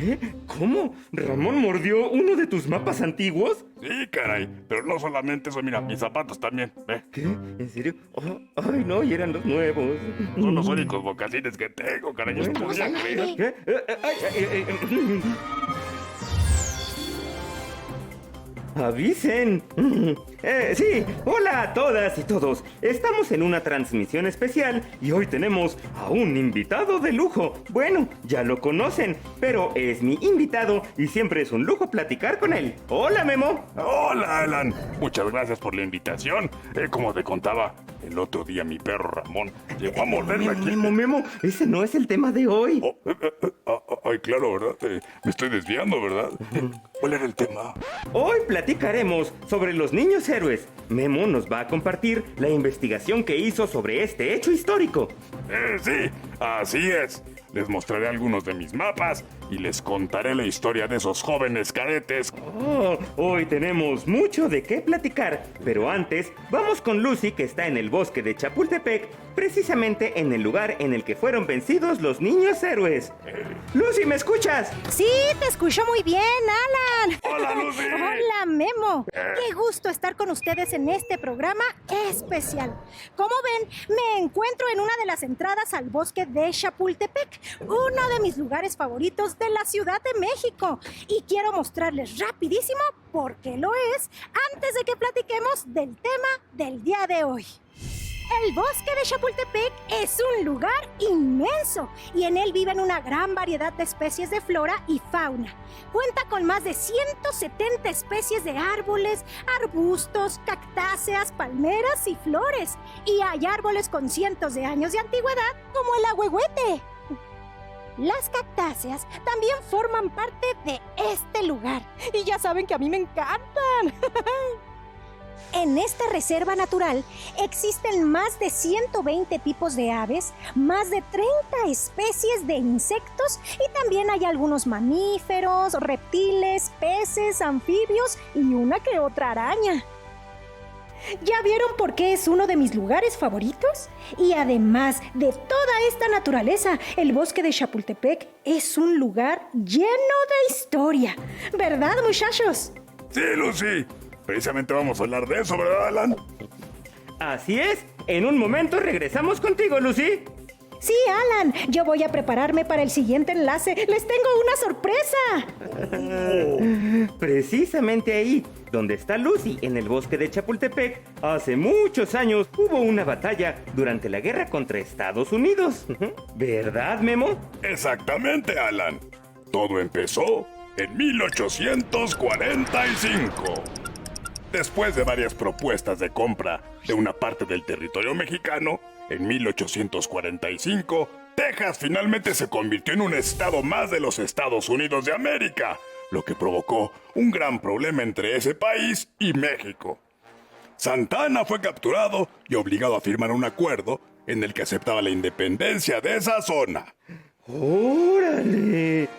¿Qué? ¿Cómo? ¿Ramón mordió uno de tus mapas antiguos? Sí, caray, pero no solamente eso, mira, mis zapatos también, ve. ¿Qué? ¿En serio? Oh, ay, no, y eran los nuevos. Son los únicos mocasines que tengo, caray, yo Bueno, podía creer. ¿Qué? ¡Avisen! Sí, hola a todas y todos. Estamos en una transmisión especial y hoy tenemos a un invitado de lujo. Bueno, ya lo conocen, pero es mi invitado y siempre es un lujo platicar con él. ¡Hola, Memo! Hola, Alan. Muchas gracias por la invitación. Como te contaba, el otro día mi perro Ramón llegó a morderme aquí. Memo, ese no es el tema de hoy. Ay, claro, ¿verdad? Me estoy desviando, ¿verdad? ¿Cuál era el tema? Hoy platicaremos sobre los niños héroes. Memo nos va a compartir la investigación que hizo sobre este hecho histórico. Sí, así es. Les mostraré algunos de mis mapas y les contaré la historia de esos jóvenes cadetes. Oh, hoy tenemos mucho de qué platicar, pero antes vamos con Lucy, que está en el bosque de Chapultepec, precisamente en el lugar en el que fueron vencidos los niños héroes. Lucy, ¿me escuchas? Sí, te escucho muy bien, Alan. ¡Hola, Lucy! Hola, Memo. Qué gusto estar con ustedes en este programa especial. Como ven, me encuentro en una de las entradas al bosque de Chapultepec, uno de mis lugares favoritos de la Ciudad de México. Y quiero mostrarles rapidísimo por qué lo es, antes de que platiquemos del tema del día de hoy. El bosque de Chapultepec es un lugar inmenso y en él viven una gran variedad de especies de flora y fauna. Cuenta con más de 170 especies de árboles, arbustos, cactáceas, palmeras y flores. Y hay árboles con cientos de años de antigüedad, como el ahuehuete. Las cactáceas también forman parte de este lugar. Y ya saben que a mí me encantan. En esta reserva natural existen más de 120 tipos de aves, más de 30 especies de insectos y también hay algunos mamíferos, reptiles, peces, anfibios y una que otra araña. ¿Ya vieron por qué es uno de mis lugares favoritos? Y además de toda esta naturaleza, el bosque de Chapultepec es un lugar lleno de historia. ¿Verdad, muchachos? Sí, Lucy. Precisamente vamos a hablar de eso, ¿verdad, Alan? Así es. En un momento regresamos contigo, Lucy. Sí, Alan. Yo voy a prepararme para el siguiente enlace. ¡Les tengo una sorpresa! Precisamente ahí, donde está Lucy, en el bosque de Chapultepec, hace muchos años hubo una batalla durante la guerra contra Estados Unidos. ¿Verdad, Memo? Exactamente, Alan. Todo empezó en 1845. Después de varias propuestas de compra de una parte del territorio mexicano, en 1845, Texas finalmente se convirtió en un estado más de los Estados Unidos de América, lo que provocó un gran problema entre ese país y México. Santa Anna fue capturado y obligado a firmar un acuerdo en el que aceptaba la independencia de esa zona. ¡Órale!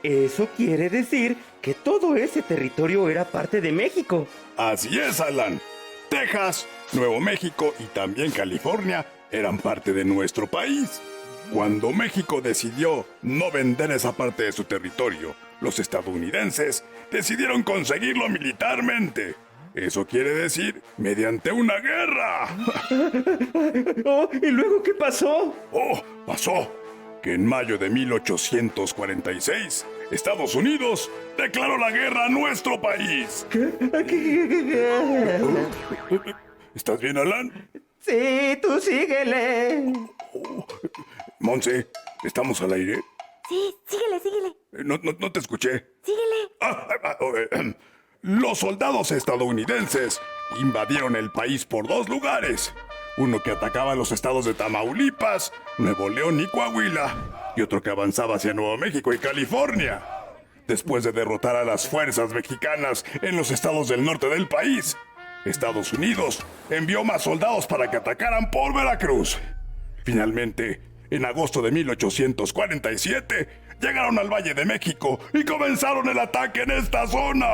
Eso quiere decir que todo ese territorio era parte de México. Así es, Alan. Texas, Nuevo México y también California eran parte de nuestro país. Cuando México decidió no vender esa parte de su territorio, los estadounidenses decidieron conseguirlo militarmente. Eso quiere decir mediante una guerra. Oh, ¿y luego qué pasó? Pasó que en mayo de 1846, Estados Unidos declaró la guerra a nuestro país. ¿Estás bien, Alan? Sí, tú síguele. Monse, ¿estamos al aire? Sí, síguele. No te escuché. Síguele. Los soldados estadounidenses invadieron el país por dos lugares. Uno que atacaba a los estados de Tamaulipas, Nuevo León y Coahuila, y otro que avanzaba hacia Nuevo México y California. Después de derrotar a las fuerzas mexicanas en los estados del norte del país, Estados Unidos envió más soldados para que atacaran por Veracruz. Finalmente, en agosto de 1847, llegaron al Valle de México y comenzaron el ataque en esta zona.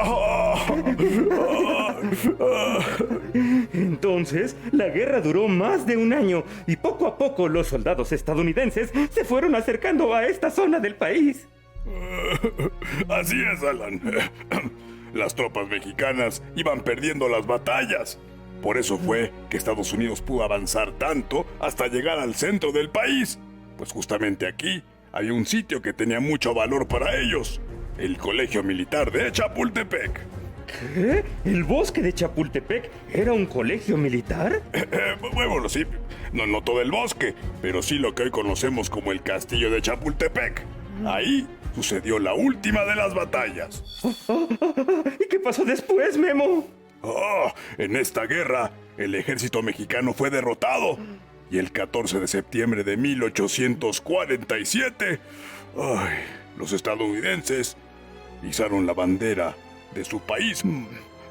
Entonces, la guerra duró más de un año y poco a poco los soldados estadounidenses se fueron acercando a esta zona del país. Así es, Alan. Las tropas mexicanas iban perdiendo las batallas. Por eso fue que Estados Unidos pudo avanzar tanto hasta llegar al centro del país. Pues justamente aquí había un sitio que tenía mucho valor para ellos. El Colegio Militar de Chapultepec. ¿Qué? ¿El bosque de Chapultepec era un colegio militar? Bueno, sí. No todo el bosque, pero sí lo que hoy conocemos como el Castillo de Chapultepec. Ahí sucedió la última de las batallas. ¿Y qué pasó después, Memo? En esta guerra, el ejército mexicano fue derrotado. Y el 14 de septiembre de 1847, los estadounidenses izaron la bandera de su país.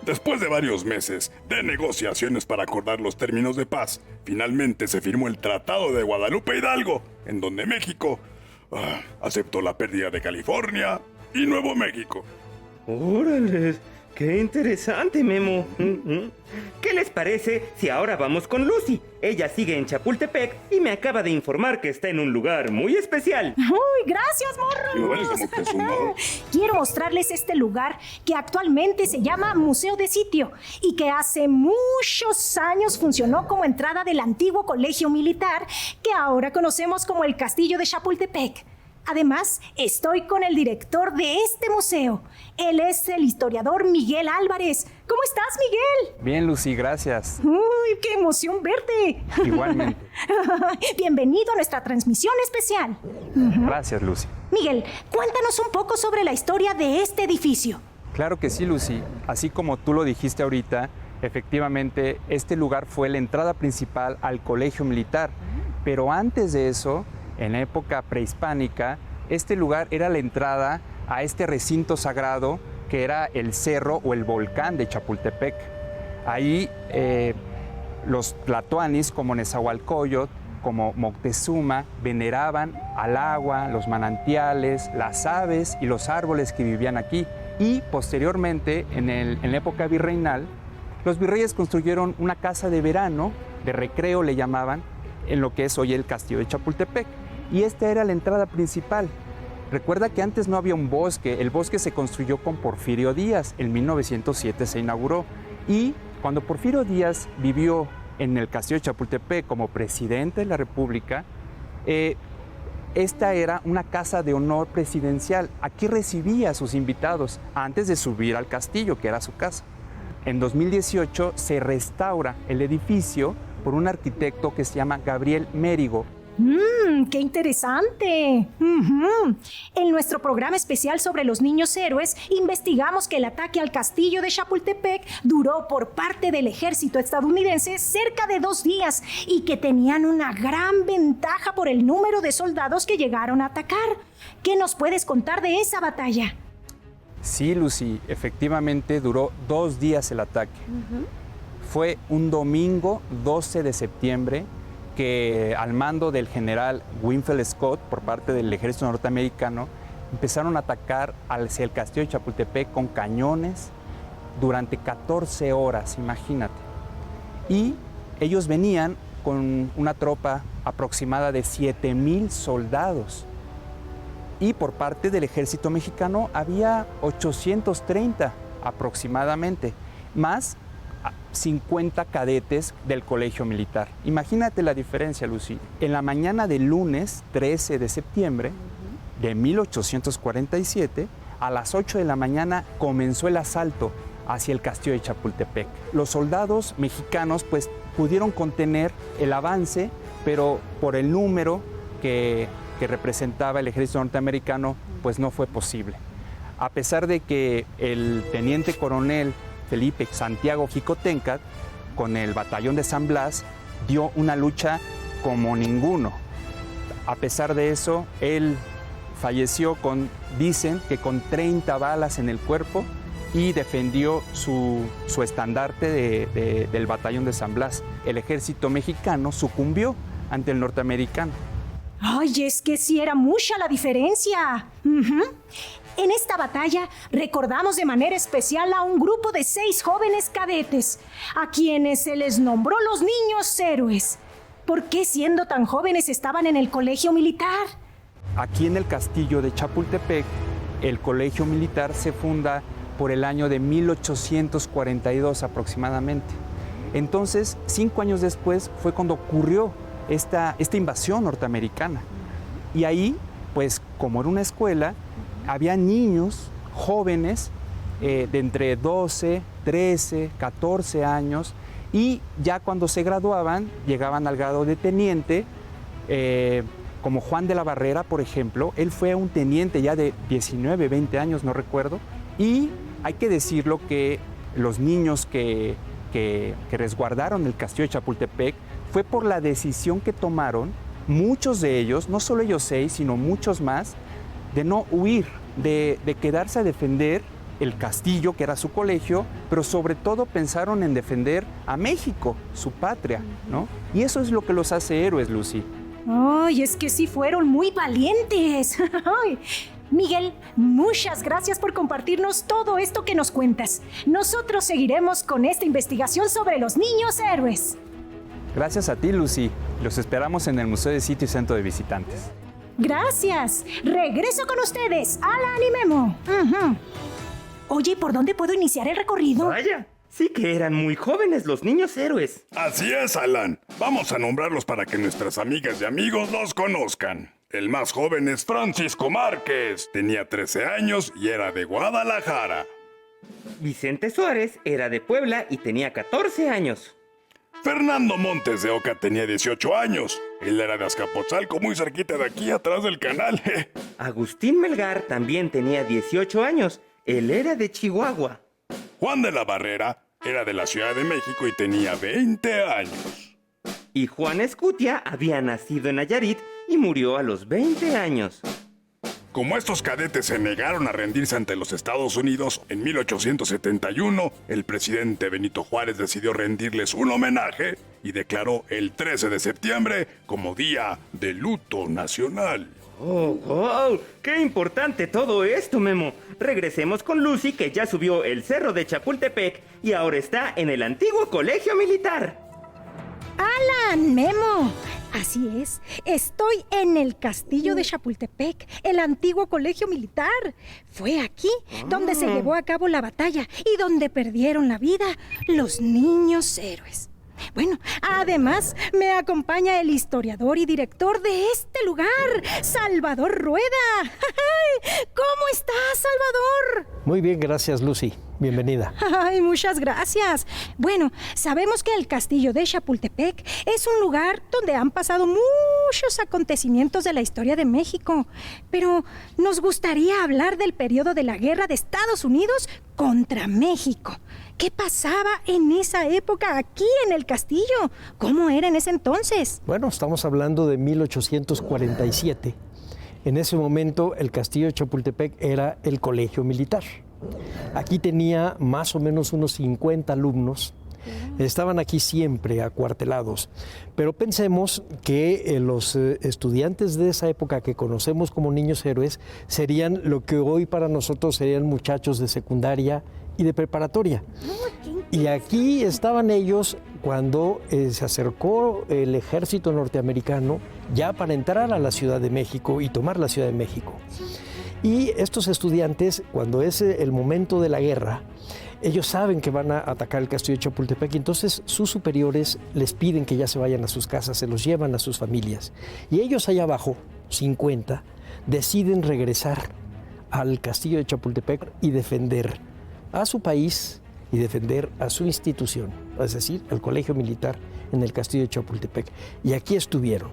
Después de varios meses de negociaciones para acordar los términos de paz, finalmente se firmó el Tratado de Guadalupe Hidalgo, en donde México aceptó la pérdida de California y Nuevo México. ¡Órale! ¡Qué interesante, Memo! ¿Qué les parece si ahora vamos con Lucy? Ella sigue en Chapultepec y me acaba de informar que está en un lugar muy especial. ¡Uy, gracias, morros! Quiero mostrarles este lugar que actualmente se llama Museo de Sitio y que hace muchos años funcionó como entrada del antiguo colegio militar que ahora conocemos como el Castillo de Chapultepec. Además, estoy con el director de este museo. Él es el historiador Miguel Álvarez. ¿Cómo estás, Miguel? Bien, Lucy, gracias. ¡Uy, qué emoción verte! Igualmente. Bienvenido a nuestra transmisión especial. Gracias, Lucy. Miguel, cuéntanos un poco sobre la historia de este edificio. Claro que sí, Lucy. Así como tú lo dijiste ahorita, efectivamente, este lugar fue la entrada principal al colegio militar. Pero antes de eso, en la época prehispánica, este lugar era la entrada a este recinto sagrado que era el cerro o el volcán de Chapultepec. Ahí los tlatoanis como Nezahualcóyotl, como Moctezuma, veneraban al agua, los manantiales, las aves y los árboles que vivían aquí. Y posteriormente, en la época virreinal, los virreyes construyeron una casa de verano, de recreo le llamaban, en lo que es hoy el Castillo de Chapultepec. Y esta era la entrada principal. Recuerda que antes no había un bosque, el bosque se construyó con Porfirio Díaz, en 1907 se inauguró. Y cuando Porfirio Díaz vivió en el Castillo de Chapultepec como presidente de la República, esta era una casa de honor presidencial. Aquí recibía a sus invitados antes de subir al castillo, que era su casa. En 2018 se restaura el edificio por un arquitecto que se llama Gabriel Mérigo. ¡Qué interesante! En nuestro programa especial sobre los niños héroes, investigamos que el ataque al castillo de Chapultepec duró por parte del ejército estadounidense cerca de 2 días y que tenían una gran ventaja por el número de soldados que llegaron a atacar. ¿Qué nos puedes contar de esa batalla? Sí, Lucy, efectivamente duró 2 días el ataque. Fue un domingo 12 de septiembre que al mando del general Winfield Scott por parte del ejército norteamericano empezaron a atacar hacia el castillo de Chapultepec con cañones durante 14 horas, imagínate. Y ellos venían con una tropa aproximada de 7,000 soldados. Y por parte del ejército mexicano había 830 aproximadamente, más 50 cadetes del colegio militar. Imagínate la diferencia, Lucy. En la mañana del lunes 13 de septiembre de 1847, a las 8 de la mañana comenzó el asalto hacia el castillo de Chapultepec. Los soldados mexicanos pues pudieron contener el avance, pero por el número que representaba el ejército norteamericano, pues no fue posible. A pesar de que el teniente coronel Felipe Santiago Jicotencat, con el batallón de San Blas, dio una lucha como ninguno. A pesar de eso, él falleció dicen que con 30 balas en el cuerpo y defendió su estandarte del batallón de San Blas. El ejército mexicano sucumbió ante el norteamericano. ¡Ay, es que sí era mucha la diferencia! En esta batalla recordamos de manera especial a un grupo de 6 jóvenes cadetes, a quienes se les nombró los niños héroes. ¿Por qué siendo tan jóvenes estaban en el colegio militar? Aquí en el castillo de Chapultepec, el colegio militar se funda por el año de 1842 aproximadamente. Entonces, 5 años después fue cuando ocurrió esta invasión norteamericana. Y ahí, pues como era una escuela, había niños jóvenes de entre 12, 13, 14 años, y ya cuando se graduaban, llegaban al grado de teniente, como Juan de la Barrera, por ejemplo. Él fue un teniente ya de 19, 20 años, no recuerdo, y hay que decirlo que los niños que resguardaron el castillo de Chapultepec fue por la decisión que tomaron muchos de ellos, no solo ellos 6, sino muchos más, de no huir, de quedarse a defender el castillo, que era su colegio, pero sobre todo pensaron en defender a México, su patria, ¿no? Y eso es lo que los hace héroes, Lucy. ¡Ay, es que sí fueron muy valientes! Ay, Miguel, muchas gracias por compartirnos todo esto que nos cuentas. Nosotros seguiremos con esta investigación sobre los niños héroes. Gracias a ti, Lucy. Los esperamos en el Museo de Sitio y Centro de Visitantes. Gracias. Regreso con ustedes, Alan y Memo. Oye, ¿por dónde puedo iniciar el recorrido? Vaya, sí que eran muy jóvenes los niños héroes. Así es, Alan. Vamos a nombrarlos para que nuestras amigas y amigos los conozcan. El más joven es Francisco Márquez. Tenía 13 años y era de Guadalajara. Vicente Suárez era de Puebla y tenía 14 años. Fernando Montes de Oca tenía 18 años. Él era de Azcapotzalco, muy cerquita de aquí, atrás del canal. Agustín Melgar también tenía 18 años. Él era de Chihuahua. Juan de la Barrera era de la Ciudad de México y tenía 20 años. Y Juan Escutia había nacido en Nayarit y murió a los 20 años. Como estos cadetes se negaron a rendirse ante los Estados Unidos, en 1871, el presidente Benito Juárez decidió rendirles un homenaje y declaró el 13 de septiembre como Día de Luto Nacional. ¡Oh, wow! ¡Qué importante todo esto, Memo! Regresemos con Lucy, que ya subió el cerro de Chapultepec y ahora está en el antiguo colegio militar. Alan, Memo. Así es, estoy en el castillo de Chapultepec, el antiguo colegio militar. Fue aquí donde se llevó a cabo la batalla y donde perdieron la vida los niños héroes. Bueno, además me acompaña el historiador y director de este lugar, Salvador Rueda. ¿Cómo estás, Salvador? Muy bien, gracias, Lucy. Bienvenida. Ay, muchas gracias. Bueno, sabemos que el castillo de Chapultepec es un lugar donde han pasado muchos acontecimientos de la historia de México, pero nos gustaría hablar del periodo de la guerra de Estados Unidos contra México. ¿Qué pasaba en esa época aquí en el castillo? ¿Cómo era en ese entonces? Bueno, estamos hablando de 1847. En ese momento el castillo de Chapultepec era el colegio militar. Aquí tenía más o menos unos 50 alumnos. Estaban aquí siempre acuartelados. Pero pensemos que los estudiantes de esa época que conocemos como niños héroes serían lo que hoy para nosotros serían muchachos de secundaria y de preparatoria. Y aquí estaban ellos cuando se acercó el ejército norteamericano ya para entrar a la Ciudad de México y tomar la Ciudad de México. Y estos estudiantes, cuando es el momento de la guerra, ellos saben que van a atacar el castillo de Chapultepec y entonces sus superiores les piden que ya se vayan a sus casas, se los llevan a sus familias. Y ellos allá abajo, 50, deciden regresar al castillo de Chapultepec y defender a su país y defender a su institución, es decir, el colegio militar en el castillo de Chapultepec. Y aquí estuvieron.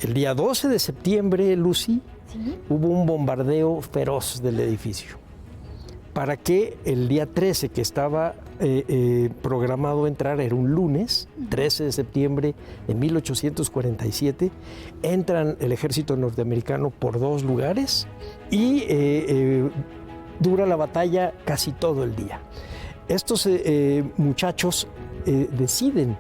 El día 12 de septiembre, Lucy, ¿sí?, hubo un bombardeo feroz del edificio. Para que el día 13, que estaba programado entrar, era un lunes, 13 de septiembre de 1847, entran el ejército norteamericano por 2 lugares y dura la batalla casi todo el día. Estos muchachos deciden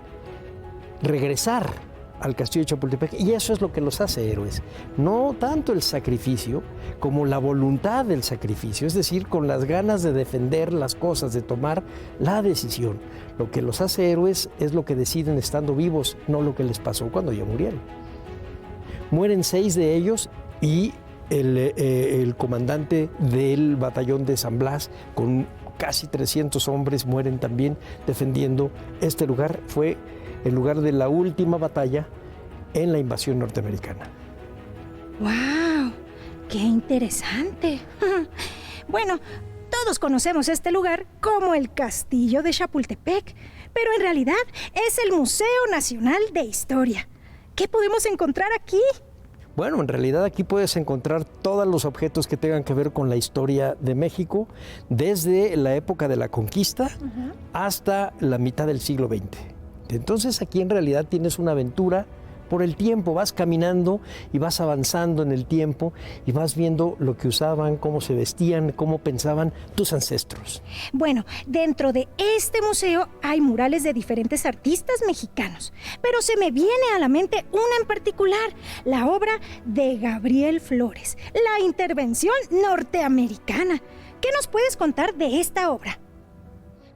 regresar al castillo de Chapultepec y eso es lo que los hace héroes. No tanto el sacrificio como la voluntad del sacrificio, es decir, con las ganas de defender las cosas, de tomar la decisión. Lo que los hace héroes es lo que deciden estando vivos, no lo que les pasó cuando ya murieron. Mueren 6 de ellos y el comandante del batallón de San Blas, con casi 300 hombres, mueren también defendiendo este lugar. Fue el lugar de la última batalla en la invasión norteamericana. ¡Wow! ¡Qué interesante! Bueno, todos conocemos este lugar como el Castillo de Chapultepec, pero en realidad es el Museo Nacional de Historia. ¿Qué podemos encontrar aquí? Bueno, en realidad aquí puedes encontrar todos los objetos que tengan que ver con la historia de México, desde la época de la conquista hasta la mitad del siglo XX. Entonces aquí en realidad tienes una aventura por el tiempo, vas caminando y vas avanzando en el tiempo y vas viendo lo que usaban, cómo se vestían, cómo pensaban tus ancestros. Bueno, dentro de este museo hay murales de diferentes artistas mexicanos, pero se me viene a la mente una en particular, la obra de Gabriel Flores, La Intervención Norteamericana. ¿Qué nos puedes contar de esta obra?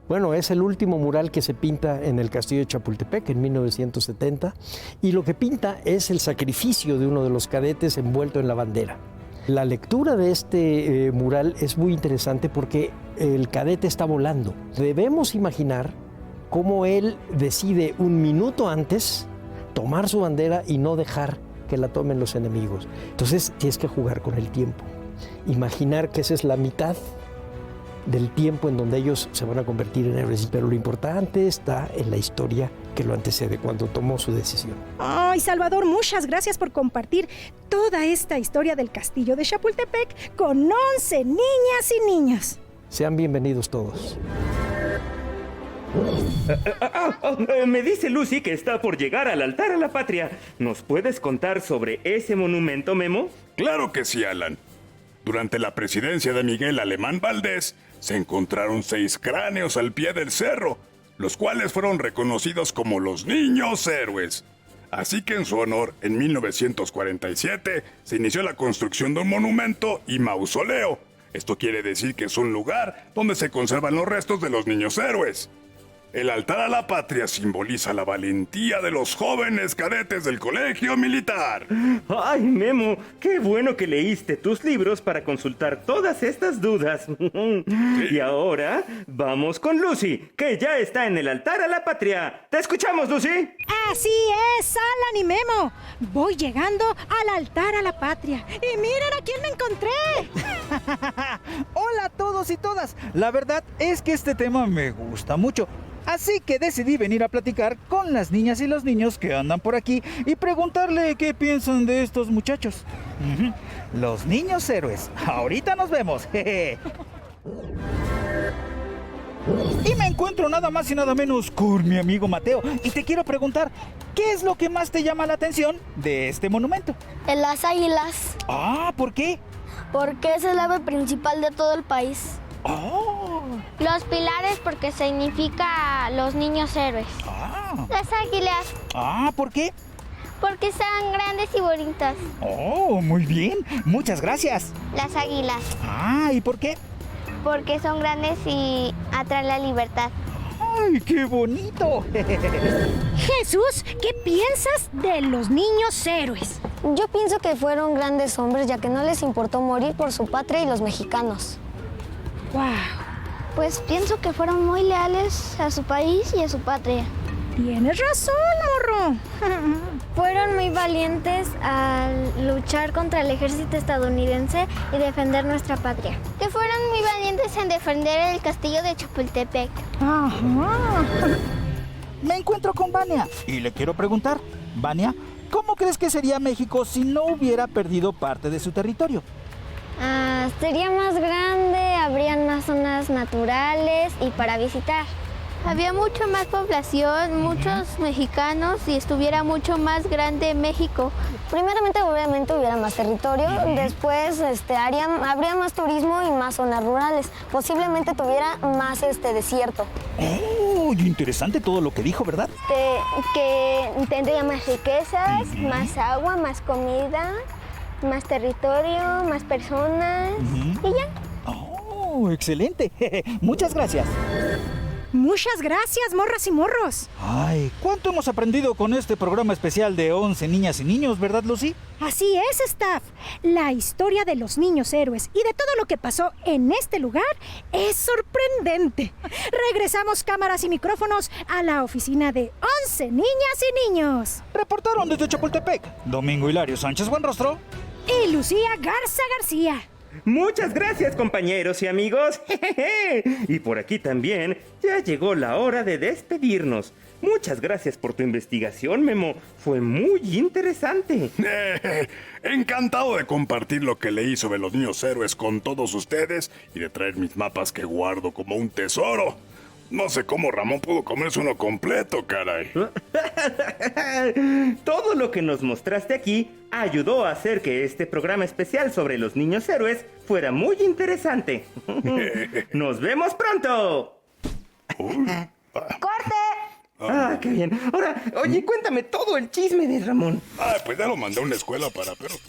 Bueno, es el último mural que se pinta en el Castillo de Chapultepec en 1970 y lo que pinta es el sacrificio de uno de los cadetes envuelto en la bandera. La lectura de este mural es muy interesante porque el cadete está volando. Debemos imaginar cómo él decide un minuto antes tomar su bandera y no dejar que la tomen los enemigos. Entonces tienes que jugar con el tiempo. Imaginar que esa es la mitad del tiempo en donde ellos se van a convertir en héroes. Pero lo importante está en la historia que lo antecede, cuando tomó su decisión. Ay, Salvador, muchas gracias por compartir toda esta historia del Castillo de Chapultepec con 11 niñas y niños. Sean bienvenidos todos. Me dice Lucy que está por llegar al altar a la patria. ¿Nos puedes contar sobre ese monumento, Memo? Claro que sí, Alan. Durante la presidencia de Miguel Alemán Valdés, se encontraron 6 cráneos al pie del cerro, los cuales fueron reconocidos como los Niños Héroes. Así que en su honor, en 1947, se inició la construcción de un monumento y mausoleo. Esto quiere decir que es un lugar donde se conservan los restos de los niños héroes. El altar a la patria simboliza la valentía de los jóvenes cadetes del colegio militar. Ay, Memo, qué bueno que leíste tus libros para consultar todas estas dudas. Y ahora vamos con Lucy, que ya está en el altar a la patria. ¿Te escuchamos, Lucy? Así es, Alan y Memo. Voy llegando al altar a la patria. Y miren a quién me encontré. Hola a todos y todas. La verdad es que este tema me gusta mucho. Así que decidí venir a platicar con las niñas y los niños que andan por aquí y preguntarle qué piensan de estos muchachos. Los niños héroes. Ahorita nos vemos. Jeje. Y me encuentro nada más y nada menos con mi amigo Mateo. Y te quiero preguntar, ¿qué es lo que más te llama la atención de este monumento? En las águilas, Ah, ¿por qué? porque es el ave principal de todo el país. Oh, Los pilares, porque significa los niños héroes. Las águilas, ¿por qué? porque son grandes y bonitas. Oh, muy bien. Muchas gracias. Las águilas, ¿Y por qué? porque son grandes y atraen la libertad. ¡Ay, qué bonito! Jesús, ¿qué piensas de los niños héroes? Yo pienso que fueron grandes hombres, ya que no les importó morir por su patria y los mexicanos. ¡Wow! Pues pienso que fueron muy leales a su país y a su patria. Tienes razón, morro. Fueron muy valientes al luchar contra el ejército estadounidense y defender nuestra patria. Que fueron muy valientes en defender el castillo de Chapultepec. Ajá. Me encuentro con Vania y le quiero preguntar, Vania, ¿cómo crees que sería México si no hubiera perdido parte de su territorio? Sería más grande, habrían más zonas naturales y para visitar. Había mucho más población, muchos mexicanos y estuviera mucho más grande México. Primeramente, obviamente, hubiera más territorio. Después, habría más turismo y más zonas rurales. Posiblemente tuviera más desierto. ¡Oh, interesante todo lo que dijo, ¿verdad? Que tendría más riquezas, más agua, más comida, más territorio, más personas y ya. ¡Oh, excelente! Muchas gracias. Muchas gracias, morras y morros. Ay, ¿cuánto hemos aprendido con este programa especial de 11 niñas y niños, verdad, Lucy? Así es, staff. La historia de los niños héroes y de todo lo que pasó en este lugar es sorprendente. Regresamos cámaras y micrófonos a la oficina de 11 niñas y niños. Reportaron desde Chapultepec Domingo Hilario Sánchez Buenrostro Y Lucía Garza García. Muchas gracias, compañeros y amigos. Y por aquí también ya llegó la hora de despedirnos. Muchas gracias por tu investigación, Memo. Fue muy interesante. Encantado de compartir lo que leí sobre los niños héroes con todos ustedes y de traer mis mapas que guardo como un tesoro. No sé cómo Ramón pudo comerse uno completo, caray. Todo lo que nos mostraste aquí ayudó a hacer que este programa especial sobre los niños héroes fuera muy interesante. ¡Nos vemos pronto! ¡Corte! Ah, qué bien. Ahora, oye, cuéntame todo el chisme de Ramón. Pues ya lo mandé a una escuela para perros.